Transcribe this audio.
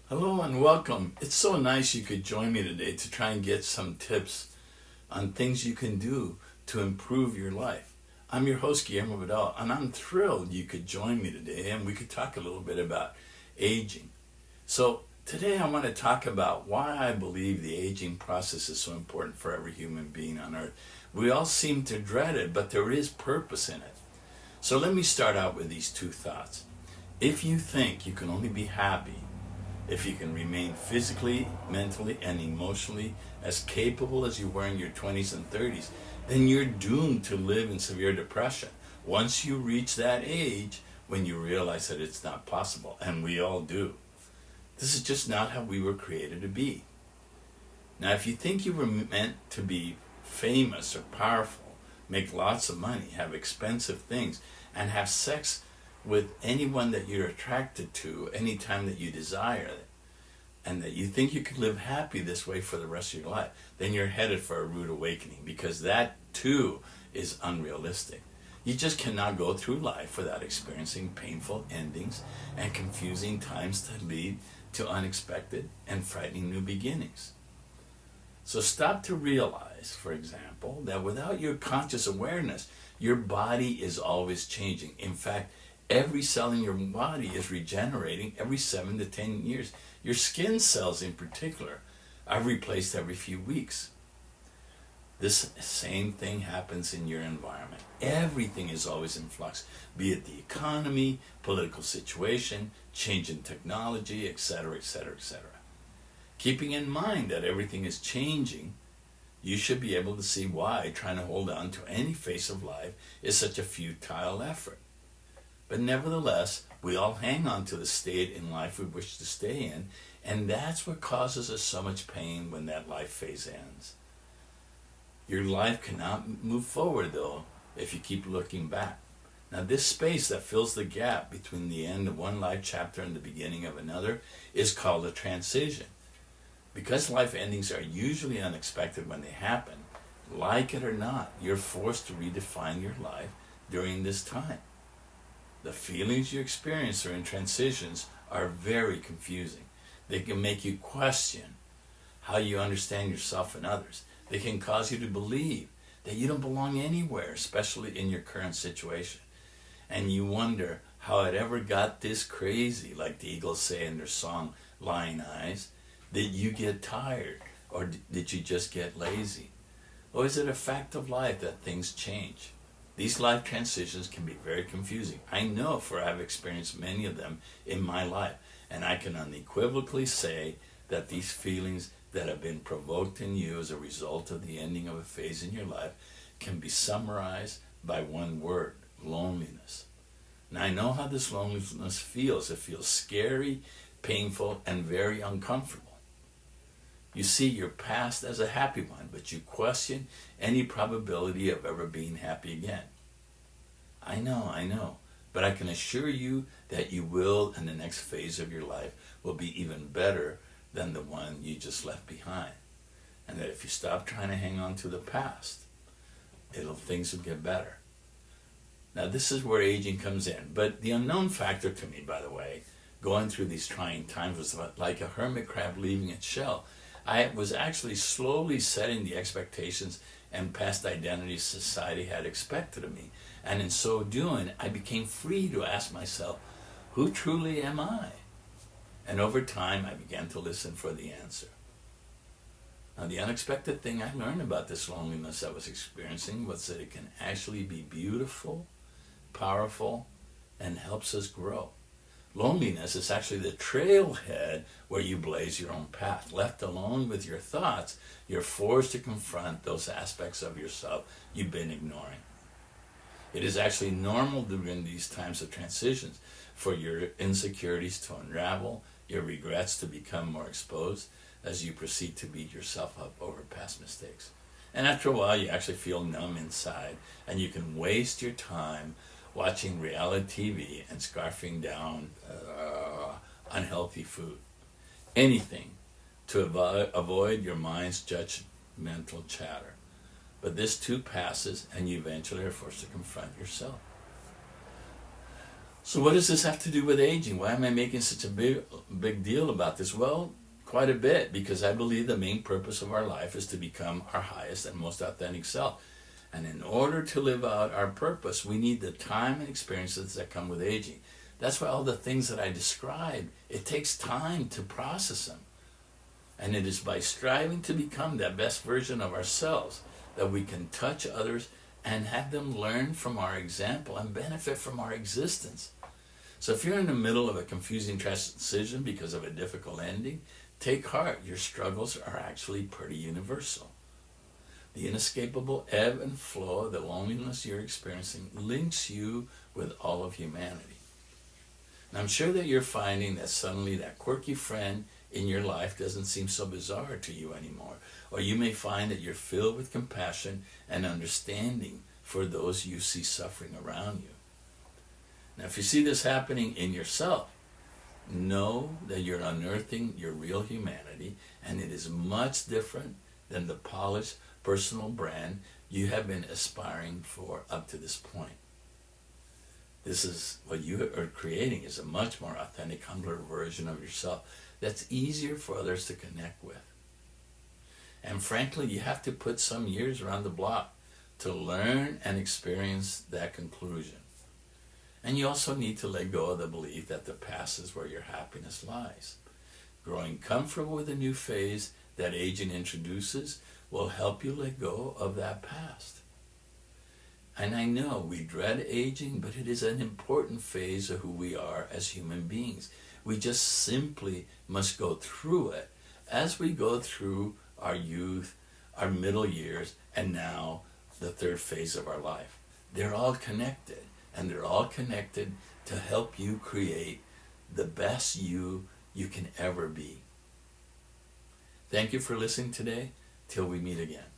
Hello and welcome. It's so nice you could join me today to try and get some tips on things you can do to improve your life. I'm your host, Guillermo Vidal, and I'm thrilled you could join me today and we could talk a little bit about aging. So, today I want to talk about why I believe the aging process is so important for every human being on earth. We all seem to dread it, but there is purpose in it. So, let me start out with these two thoughts. If you think you can only be happy if you can remain physically, mentally, and emotionally as capable as you were in your 20s and 30s, then you're doomed to live in severe depression once you reach that age when you realize that it's not possible, and we all do. This is just not how we were created to be. Now, if you think you were meant to be famous or powerful, make lots of money, have expensive things, and have sex with anyone that you're attracted to anytime that you desire it, and that you think you could live happy this way for the rest of your life, then you're headed for a rude awakening, because that too is unrealistic. You just cannot go through life without experiencing painful endings and confusing times that lead to unexpected and frightening new beginnings. So stop to realize, for example, that without your conscious awareness, your body is always changing. In fact, every cell in your body is regenerating every 7 to 10 years. Your skin cells in particular are replaced every few weeks. This same thing happens in your environment. Everything is always in flux, be it the economy, political situation, change in technology, etc., etc., etc. Keeping in mind that everything is changing, you should be able to see why trying to hold on to any phase of life is such a futile effort. But nevertheless, we all hang on to the state in life we wish to stay in, and that's what causes us so much pain when that life phase ends. Your life cannot move forward, though, if you keep looking back. Now, this space that fills the gap between the end of one life chapter and the beginning of another is called a transition. Because life endings are usually unexpected when they happen, like it or not, you're forced to redefine your life during this time. The feelings you experience during transitions are very confusing. They can make you question how you understand yourself and others. They can cause you to believe that you don't belong anywhere, especially in your current situation. And you wonder how it ever got this crazy, like the Eagles say in their song, Lying Eyes. Did you get tired, or did you just get lazy? Or is it a fact of life that things change? These life transitions can be very confusing. I know, for I've experienced many of them in my life, and I can unequivocally say that these feelings that have been provoked in you as a result of the ending of a phase in your life can be summarized by one word: loneliness. Now, I know how this loneliness feels. It feels scary, painful, and very uncomfortable. You see your past as a happy one, but you question any probability of ever being happy again. I know, but I can assure you that you will, and the next phase of your life will be even better than the one you just left behind. And that if you stop trying to hang on to the past, things will get better. Now, this is where aging comes in. But the unknown factor to me, by the way, going through these trying times was like a hermit crab leaving its shell. I was actually slowly setting the expectations and past identities society had expected of me. And in so doing, I became free to ask myself, who truly am I? And over time, I began to listen for the answer. Now, the unexpected thing I learned about this loneliness I was experiencing was that it can actually be beautiful, powerful, and helps us grow. Loneliness is actually the trailhead where you blaze your own path. Left alone with your thoughts, you're forced to confront those aspects of yourself you've been ignoring. It is actually normal during these times of transitions for your insecurities to unravel, your regrets to become more exposed as you proceed to beat yourself up over past mistakes. And after a while, you actually feel numb inside, and you can waste your time watching reality TV and scarfing down unhealthy food. Anything to avoid your mind's judgmental chatter. But this too passes, and you eventually are forced to confront yourself. So what does this have to do with aging? Why am I making such a big deal about this? Well, quite a bit, because I believe the main purpose of our life is to become our highest and most authentic self. And in order to live out our purpose, we need the time and experiences that come with aging. That's why all the things that I described, it takes time to process them. And it is by striving to become that best version of ourselves that we can touch others and have them learn from our example and benefit from our existence. So if you're in the middle of a confusing transition because of a difficult ending, take heart. Your struggles are actually pretty universal. The inescapable ebb and flow of the loneliness you're experiencing links you with all of humanity. And I'm sure that you're finding that suddenly that quirky friend in your life doesn't seem so bizarre to you anymore. Or you may find that you're filled with compassion and understanding for those you see suffering around you. Now, if you see this happening in yourself, know that you're unearthing your real humanity, and it is much different than the polished personal brand you have been aspiring for up to this point. This is what you are creating, is a much more authentic, humbler version of yourself that's easier for others to connect with. And frankly, you have to put some years around the block to learn and experience that conclusion. And you also need to let go of the belief that the past is where your happiness lies. Growing comfortable with the new phase that aging introduces will help you let go of that past. And I know we dread aging, but it is an important phase of who we are as human beings. We just simply must go through it as we go through our youth, our middle years, and now the third phase of our life. They're all connected, and they're all connected to help you create the best you can ever be. Thank you for listening today. Till we meet again.